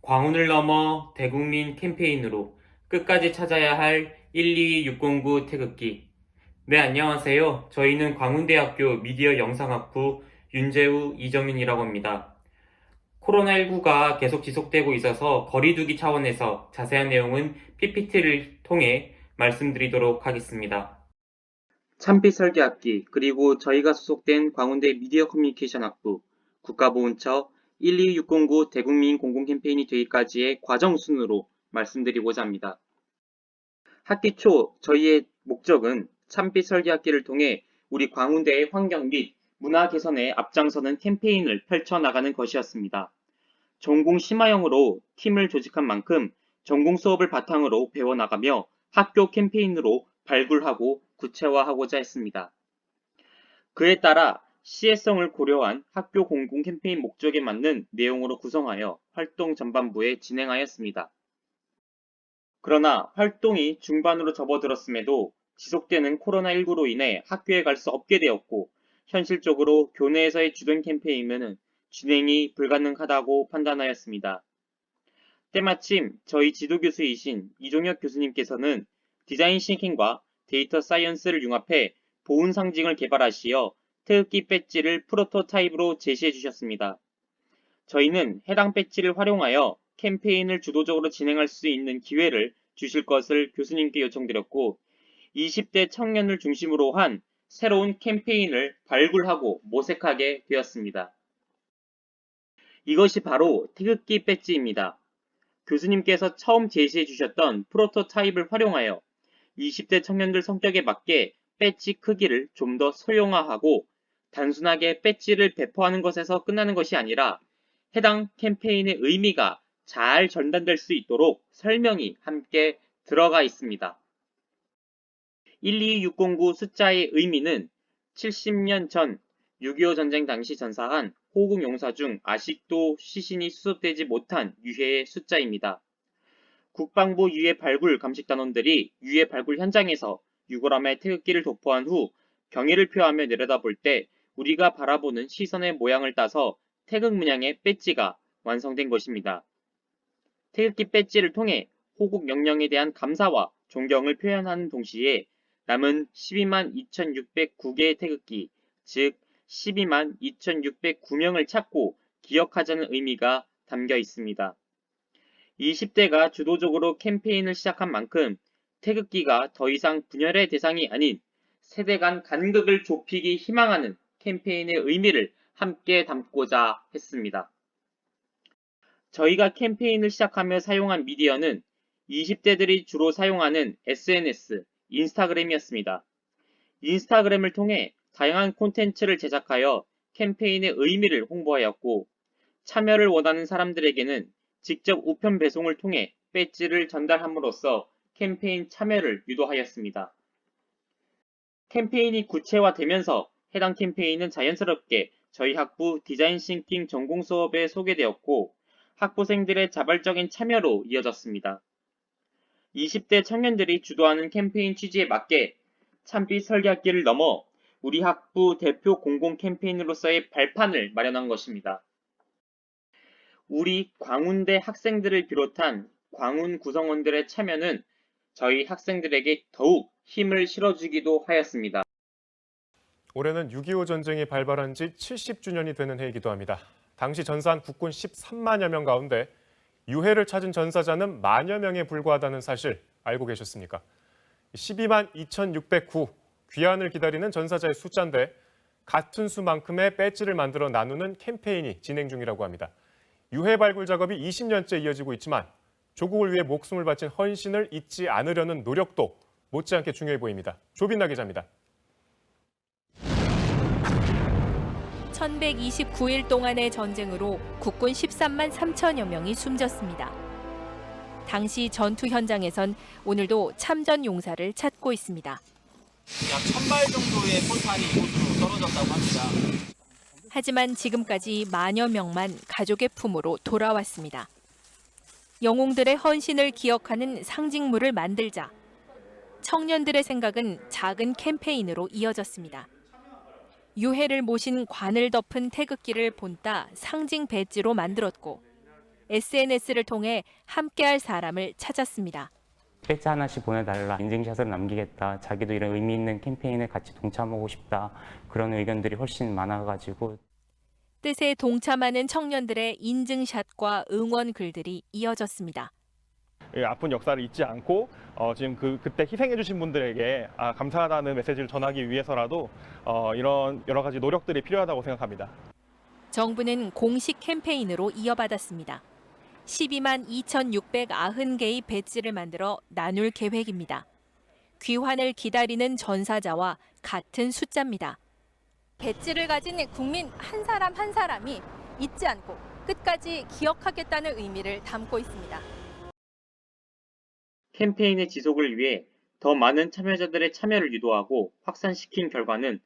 광운을 넘어 대국민 캠페인으로 끝까지 찾아야 할 12609 태극기. 네, 안녕하세요. 저희는 광운대학교 미디어 영상학부 윤재우, 이정윤이라고 합니다. 코로나19가 계속 지속되고 있어서 거리두기 차원에서 자세한 내용은 PPT를 통해 말씀드리도록 하겠습니다. 참빛 설계학기, 그리고 저희가 소속된 광운대 미디어 커뮤니케이션 학부, 국가보훈처 12609 대국민 공공캠페인이 되기까지의 과정 순으로 말씀드리고자 합니다. 학기 초 저희의 목적은 참빛 설계학기를 통해 우리 광운대의 환경 및 문화 개선에 앞장서는 캠페인을 펼쳐나가는 것이었습니다. 전공 심화형으로 팀을 조직한 만큼 전공 수업을 바탕으로 배워나가며 학교 캠페인으로 발굴하고 구체화하고자 했습니다. 그에 따라 시혜성을 고려한 학교 공공 캠페인 목적에 맞는 내용으로 구성하여 활동 전반부에 진행하였습니다. 그러나 활동이 중반으로 접어들었음에도 지속되는 코로나19로 인해 학교에 갈 수 없게 되었고 현실적으로 교내에서의 주된 캠페인은 진행이 불가능하다고 판단하였습니다. 때마침 저희 지도교수이신 이종혁 교수님께서는 디자인 싱킹과 데이터 사이언스를 융합해 보훈 상징을 개발하시어 태극기 배지를 프로토타입으로 제시해 주셨습니다. 저희는 해당 배지를 활용하여 캠페인을 주도적으로 진행할 수 있는 기회를 주실 것을 교수님께 요청드렸고 20대 청년을 중심으로 한 새로운 캠페인을 발굴하고 모색하게 되었습니다. 이것이 바로 태극기 배지입니다. 교수님께서 처음 제시해 주셨던 프로토타입을 활용하여 20대 청년들 성격에 맞게 배지 크기를 좀 더 소형화하고 단순하게 배지를 배포하는 것에서 끝나는 것이 아니라 해당 캠페인의 의미가 잘 전달될 수 있도록 설명이 함께 들어가 있습니다. 12609 숫자의 의미는 70년 전 6.25 전쟁 당시 전사한 호국 용사 중 아직도 시신이 수습되지 못한 유해의 숫자입니다. 국방부 유해 발굴 감식단원들이 유해 발굴 현장에서 유골함의 태극기를 도포한 후 경의를 표하며 내려다볼 때 우리가 바라보는 시선의 모양을 따서 태극 문양의 배지가 완성된 것입니다. 태극기 배지를 통해 호국 명령에 대한 감사와 존경을 표현하는 동시에 남은 12만 2,609개의 태극기, 즉 12만 2,609명을 찾고 기억하자는 의미가 담겨 있습니다. 20대가 주도적으로 캠페인을 시작한 만큼 태극기가 더 이상 분열의 대상이 아닌 세대 간 간극을 좁히기 희망하는 캠페인의 의미를 함께 담고자 했습니다. 저희가 캠페인을 시작하며 사용한 미디어는 20대들이 주로 사용하는 SNS, 인스타그램이었습니다. 인스타그램을 통해 다양한 콘텐츠를 제작하여 캠페인의 의미를 홍보하였고 참여를 원하는 사람들에게는 직접 우편 배송을 통해 배지를 전달함으로써 캠페인 참여를 유도하였습니다. 캠페인이 구체화되면서 해당 캠페인은 자연스럽게 저희 학부 디자인 싱킹 전공 수업에 소개되었고 학부생들의 자발적인 참여로 이어졌습니다. 20대 청년들이 주도하는 캠페인 취지에 맞게 참빛 설계학기를 넘어 우리 학부 대표 공공 캠페인으로서의 발판을 마련한 것입니다. 우리 광운대 학생들을 비롯한 광운 구성원들의 참여는 저희 학생들에게 더욱 힘을 실어주기도 하였습니다. 올해는 6.25 전쟁이 발발한 지 70주년이 되는 해이기도 합니다. 당시 전사한 국군 13만여 명 가운데 유해를 찾은 전사자는 만여 명에 불과하다는 사실 알고 계셨습니까? 12만 2,609 귀환을 기다리는 전사자의 숫자인데 같은 수만큼의 배지를 만들어 나누는 캠페인이 진행 중이라고 합니다. 유해 발굴 작업이 20년째 이어지고 있지만 조국을 위해 목숨을 바친 헌신을 잊지 않으려는 노력도 못지않게 중요해 보입니다. 조빈나 기자입니다. 1129일 동안의 전쟁으로 국군 13만 3천여 명이 숨졌습니다. 당시 전투 현장에선 오늘도 참전 용사를 찾고 있습니다. 약 1,000발 정도의 포탄이 이곳으로 떨어졌다고 합니다. 하지만 지금까지 만여 명만 가족의 품으로 돌아왔습니다. 영웅들의 헌신을 기억하는 상징물을 만들자. 청년들의 생각은 작은 캠페인으로 이어졌습니다. 유해를 모신 관을 덮은 태극기를 본따 상징 배지로 만들었고 SNS를 통해 함께할 사람을 찾았습니다. 배지 하나씩 보내달라, 인증샷을 남기겠다, 자기도 이런 의미 있는 캠페인에 같이 동참하고 싶다, 그런 의견들이 훨씬 많아가지고 뜻에 동참하는 청년들의 인증샷과 응원 글들이 이어졌습니다. 아픈 역사를 잊지 않고 지금 그때 희생해주신 분들에게 감사하다는 메시지를 전하기 위해서라도 이런 여러 가지 노력들이 필요하다고 생각합니다. 정부는 공식 캠페인으로 이어받았습니다. 12만 2,690개의 배지를 만들어 나눌 계획입니다. 귀환을 기다리는 전사자와 같은 숫자입니다. 배지를 가진 국민 한 사람 한 사람이 잊지 않고 끝까지 기억하겠다는 의미를 담고 있습니다. 캠페인의 지속을 위해 더 많은 참여자들의 참여를 유도하고 확산시킨 결과는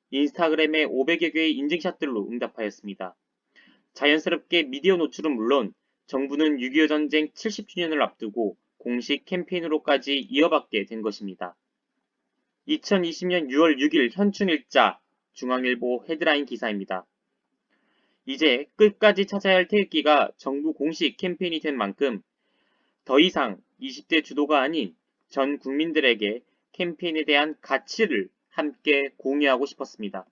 인스타그램의 500여 개의 인증샷들로 응답하였습니다. 자연스럽게 미디어 노출은 물론 정부는 6.25 전쟁 70주년을 앞두고 공식 캠페인으로까지 이어받게 된 것입니다. 2020년 6월 6일 현충일자 중앙일보 헤드라인 기사입니다. 이제 끝까지 찾아야 할 태극기가 정부 공식 캠페인이 된 만큼 더 이상 20대 주도가 아닌 전 국민들에게 캠페인에 대한 가치를 함께 공유하고 싶었습니다.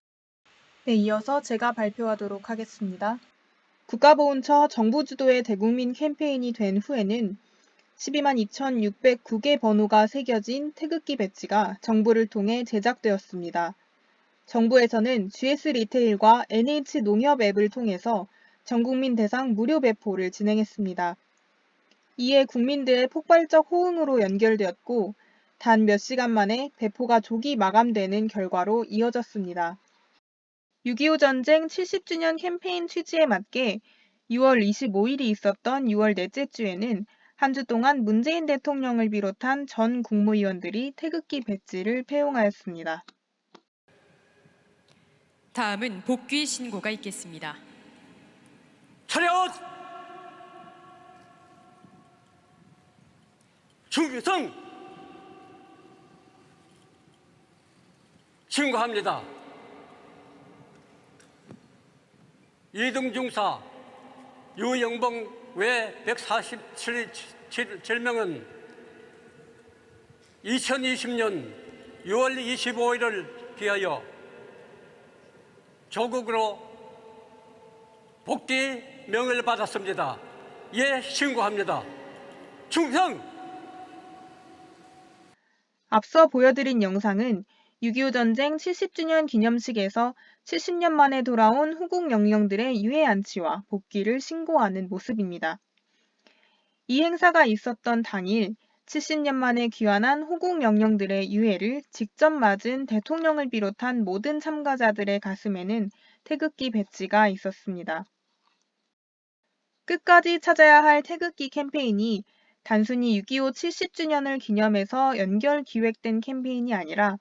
네, 이어서 제가 발표하도록 하겠습니다. 국가보훈처 정부 주도의 대국민 캠페인이 된 후에는 12만 2,609개 번호가 새겨진 태극기 배지가 정부를 통해 제작되었습니다. 정부에서는 GS 리테일과 NH 농협 앱을 통해서 전국민 대상 무료 배포를 진행했습니다. 이에 국민들의 폭발적 호응으로 연결되었고 단 몇 시간 만에 배포가 조기 마감되는 결과로 이어졌습니다. 6.25 전쟁 70주년 캠페인 취지에 맞게 6월 25일이 있었던 6월 넷째 주에는 한 주 동안 문재인 대통령을 비롯한 전 국무위원들이 태극기 배지를 폐용하였습니다. 다음은 복귀 신고가 있겠습니다. 차렷! 중성! 신고합니다. 이등중사 유영봉 외 147명은 2020년 6월 25일을 기하여 조국으로 복귀 명을 받았습니다. 예, 신고합니다. 충성! 앞서 보여드린 영상은 6.25 전쟁 70주년 기념식에서 70년 만에 돌아온 후국 영령들의 유해 안치와 복귀를 신고하는 모습입니다. 이 행사가 있었던 당일 70년 만에 귀환한 후국 영령들의 유해를 직접 맞은 대통령을 비롯한 모든 참가자들의 가슴에는 태극기 배지가 있었습니다. 끝까지 찾아야 할 태극기 캠페인이 단순히 6.25 70주년을 기념해서 연결 기획된 캠페인이 아니라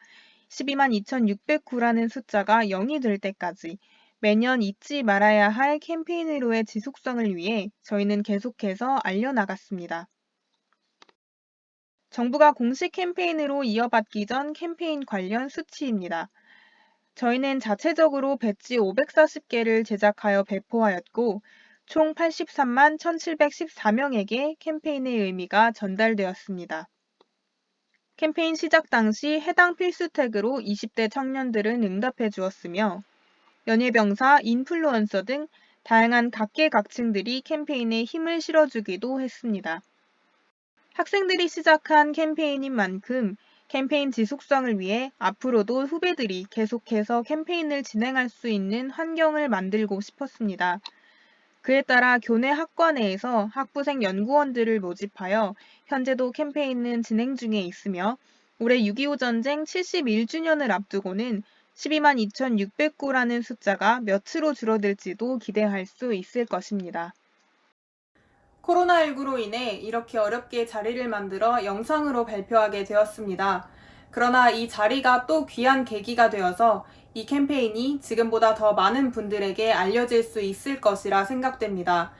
12만 2,609라는 숫자가 0이 될 때까지 매년 잊지 말아야 할 캠페인으로의 지속성을 위해 저희는 계속해서 알려나갔습니다. 정부가 공식 캠페인으로 이어받기 전 캠페인 관련 수치입니다. 저희는 자체적으로 배지 540개를 제작하여 배포하였고 총 83만 1,714명에게 캠페인의 의미가 전달되었습니다. 캠페인 시작 당시 해당 필수 태그로 20대 청년들은 응답해 주었으며 연예병사, 인플루언서 등 다양한 각계각층들이 캠페인에 힘을 실어주기도 했습니다. 학생들이 시작한 캠페인인 만큼 캠페인 지속성을 위해 앞으로도 후배들이 계속해서 캠페인을 진행할 수 있는 환경을 만들고 싶었습니다. 그에 따라 교내 학과 내에서 학부생 연구원들을 모집하여 현재도 캠페인은 진행 중에 있으며 올해 6.25 전쟁 71주년을 앞두고는 12만 2,609라는 숫자가 몇으로 줄어들지도 기대할 수 있을 것입니다. 코로나19로 인해 이렇게 어렵게 자리를 만들어 영상으로 발표하게 되었습니다. 그러나 이 자리가 또 귀한 계기가 되어서 이 캠페인이 지금보다 더 많은 분들에게 알려질 수 있을 것이라 생각됩니다.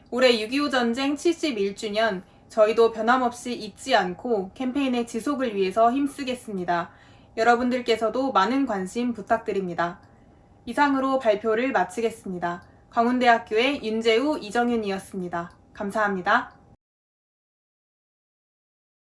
올해 6.25 전쟁 71주년 저희도 변함없이 잊지 않고 캠페인의 지속을 위해서 힘쓰겠습니다. 여러분들께서도 많은 관심 부탁드립니다. 이상으로 발표를 마치겠습니다. 광운대학교의 윤재우, 이정윤이었습니다. 감사합니다.